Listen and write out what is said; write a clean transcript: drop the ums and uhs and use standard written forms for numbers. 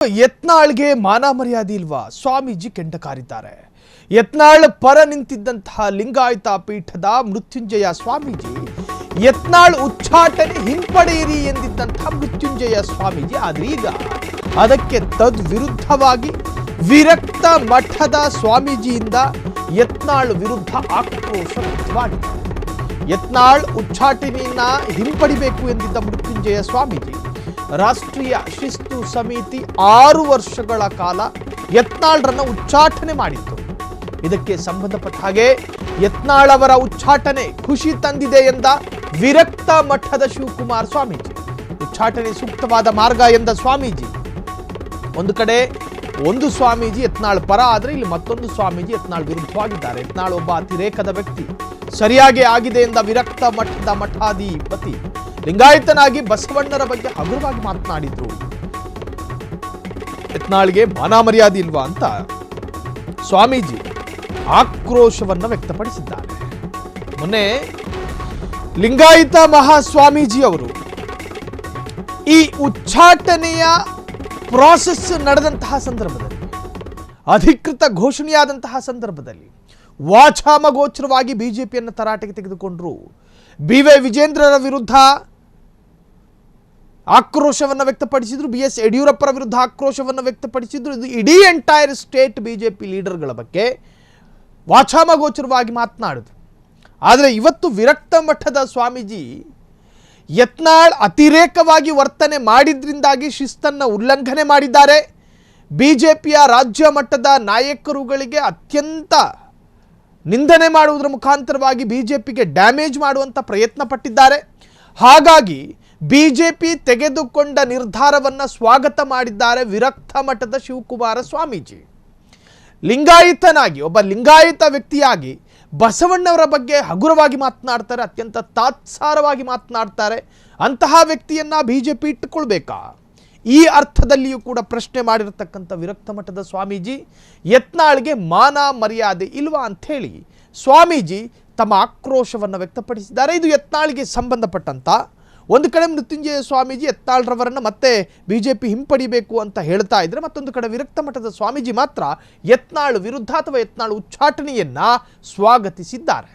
ಯತ್ನಾಳ್ಗೆ ಮಾನ ಮರ್ಯಾದೆ ಇಲ್ವಾ? ಸ್ವಾಮೀಜಿ ಕೆಂಡ ಕಾರಿದ್ದಾರೆ. ಯತ್ನಾಳ್ ಪರ ನಿಂತಿದ್ದಂತಹ ಲಿಂಗಾಯತ ಪೀಠದ ಮೃತ್ಯುಂಜಯ ಸ್ವಾಮೀಜಿ ಯತ್ನಾಳ್ ಉಚ್ಚಾಟನೆ ಹಿಂಪಡೆಯಿರಿ ಎಂದಿದ್ದಂತಹ ಮೃತ್ಯುಂಜಯ ಸ್ವಾಮೀಜಿ ಆದ್ರೆ ಈಗ ಅದಕ್ಕೆ ತದ್ವಿರುದ್ಧವಾಗಿ ವಿರಕ್ತ ಮಠದ ಸ್ವಾಮೀಜಿಯಿಂದ ಯತ್ನಾಳ್ ವಿರುದ್ಧ ಆಕ್ರೋಶ ವ್ಯಕ್ತವಾಗಿದೆ. ಯತ್ನಾಳ್ ಉಚ್ಚಾಟನೆಯನ್ನ ಹಿಂಪಡಿಬೇಕು ಎಂದಿದ್ದ ಮೃತ್ಯುಂಜಯ ಸ್ವಾಮೀಜಿ ರಾಷ್ಟ್ರೀಯ ಶಿಸ್ತು ಸಮಿತಿ 6 ವರ್ಷಗಳ ಕಾಲ ಯತ್ನಾಳ್ರನ್ನ ಉಚ್ಚಾಟನೆ ಮಾಡಿತ್ತು. ಇದಕ್ಕೆ ಸಂಬಂಧಪಟ್ಟ ಹಾಗೆ ಯತ್ನಾಳ್ ಅವರ ಉಚ್ಚಾಟನೆ ಖುಷಿ ತಂದಿದೆ ಎಂದ ವಿರಕ್ತ ಮಠದ ಶಿವಕುಮಾರ ಸ್ವಾಮೀಜಿ. ಉಚ್ಚಾಟನೆ ಸೂಕ್ತವಾದ ಮಾರ್ಗ ಎಂದ ಸ್ವಾಮೀಜಿ. ಒಂದು ಕಡೆ ಒಂದು ಸ್ವಾಮೀಜಿ ಯತ್ನಾಳ್ ಪರ ಆದ್ರೆ ಇಲ್ಲಿ ಮತ್ತೊಂದು ಸ್ವಾಮೀಜಿ ಯತ್ನಾಳ್ ವಿರುದ್ಧವಾಗಿದ್ದಾರೆ. ಯತ್ನಾಳ್ ಒಬ್ಬ ಅತಿರೇಕದ ವ್ಯಕ್ತಿ, ಸರಿಯಾಗಿ ಆಗಿದೆ ಎಂದ ವಿರಕ್ತ ಮಠದ ಮಠಾಧಿಪತಿ ಲಿಂಗಾಯತನಾಗಿ ಬಸವಣ್ಣರ ಬಗ್ಗೆ ಹಗುರವಾಗಿ ಮಾತನಾಡಿದ್ರು. ಯತ್ನಾಳ್ಗೆ ಮಾನ ಮರ್ಯಾದೆ ಇಲ್ವಾ ಅಂತ ಸ್ವಾಮೀಜಿ ಆಕ್ರೋಶವನ್ನ ವ್ಯಕ್ತಪಡಿಸಿದ್ದಾರೆ. ಮೊನ್ನೆ ಲಿಂಗಾಯತ ಮಹಾಸ್ವಾಮೀಜಿ ಅವರು ಈ ಉಚ್ಚಾಟನೆಯ ಪ್ರಾಸೆಸ್ ನಡೆದಂತಹ ಸಂದರ್ಭದಲ್ಲಿ, ಅಧಿಕೃತ ಘೋಷಣೆಯಾದಂತಹ ಸಂದರ್ಭದಲ್ಲಿ ವಾಚಾಮಗೋಚರವಾಗಿ ಬಿಜೆಪಿಯನ್ನು ತರಾಟೆಗೆ ತೆಗೆದುಕೊಂಡ್ರು. ಬಿ.ವೈ. ವಿಜೇಂದ್ರರ ವಿರುದ್ಧ ಆಕ್ರೋಶವನ್ನು ವ್ಯಕ್ತಪಡಿಸಿದ್ರು, ಬಿ.ಎಸ್. ಯಡಿಯೂರಪ್ಪರ ವಿರುದ್ಧ ಆಕ್ರೋಶವನ್ನು ವ್ಯಕ್ತಪಡಿಸಿದ್ರು. ಇದು ಇಡೀ ಎಂಟೈರ್ ಸ್ಟೇಟ್ ಬಿಜೆಪಿ ಲೀಡರ್ಗಳ ಬಗ್ಗೆ ವಾಚಾಮಗೋಚರವಾಗಿ ಮಾತನಾಡಿದ್ರು. ಆದರೆ ಇವತ್ತು ವಿರಕ್ತ ಮಠದ ಸ್ವಾಮೀಜಿ ಯತ್ನಾಳ್ ಅತಿರೇಕವಾಗಿ ವರ್ತನೆ ಮಾಡಿದ್ರಿಂದಾಗಿ ಶಿಸ್ತನ್ನು ಉಲ್ಲಂಘನೆ ಮಾಡಿದ್ದಾರೆ. ಬಿಜೆಪಿಯ ರಾಜ್ಯ ಮಟ್ಟದ ನಾಯಕರುಗಳಿಗೆ ಅತ್ಯಂತ ನಿಂದನೆ ಮಾಡುವುದರ ಮುಖಾಂತರವಾಗಿ ಬಿಜೆಪಿಗೆ ಡ್ಯಾಮೇಜ್ ಮಾಡುವಂಥ ಪ್ರಯತ್ನ ಪಟ್ಟಿದ್ದಾರೆ. ಹಾಗಾಗಿ ಬಿಜೆಪಿ ತೆಗೆದುಕೊಂಡ ನಿರ್ಧಾರವನ್ನು ಸ್ವಾಗತ ಮಾಡಿದ್ದಾರೆ ವಿರಕ್ತ ಮಠದ ಶಿವಕುಮಾರ ಸ್ವಾಮೀಜಿ. ಲಿಂಗಾಯತನಾಗಿ, ಒಬ್ಬ ಲಿಂಗಾಯತ ವ್ಯಕ್ತಿಯಾಗಿ ಬಸವಣ್ಣವರ ಬಗ್ಗೆ ಹಗುರವಾಗಿ ಮಾತನಾಡ್ತಾರೆ, ಅತ್ಯಂತ ತಾತ್ಸಾರವಾಗಿ ಮಾತನಾಡ್ತಾರೆ. ಅಂತಹ ವ್ಯಕ್ತಿಯನ್ನ ಬಿಜೆಪಿ ಇಟ್ಟುಕೊಳ್ಬೇಕಾ? ಈ ಅರ್ಥದಲ್ಲಿಯೂ ಕೂಡ ಪ್ರಶ್ನೆ ಮಾಡಿರತಕ್ಕಂಥ ವಿರಕ್ತ ಮಠದ ಸ್ವಾಮೀಜಿ ಯತ್ನಾಳ್ಗೆ ಮಾನ ಮರ್ಯಾದೆ ಇಲ್ವಾ ಅಂಥೇಳಿ ಸ್ವಾಮೀಜಿ ತಮ್ಮ ಆಕ್ರೋಶವನ್ನು ವ್ಯಕ್ತಪಡಿಸಿದ್ದಾರೆ. ಇದು ಯತ್ನಾಳ್ಗೆ ಸಂಬಂಧಪಟ್ಟಂತ ಒಂದು ಕಡೆ ಮೃತ್ಯುಂಜಯ ಸ್ವಾಮೀಜಿ ಯತ್ನಾಳ್ರವರನ್ನು ಮತ್ತೆ ಬಿಜೆಪಿ ಹಿಂಪಡಿಬೇಕು ಅಂತ ಹೇಳ್ತಾ ಇದ್ರೆ, ಮತ್ತೊಂದು ಕಡೆ ವಿರಕ್ತ ಮಠದ ಸ್ವಾಮೀಜಿ ಮಾತ್ರ ಯತ್ನಾಳ್ ವಿರುದ್ಧ ಅಥವಾ ಯತ್ನಾಳ್ ಉಚ್ಚಾಟನೆಯನ್ನ ಸ್ವಾಗತಿಸಿದ್ದಾರೆ.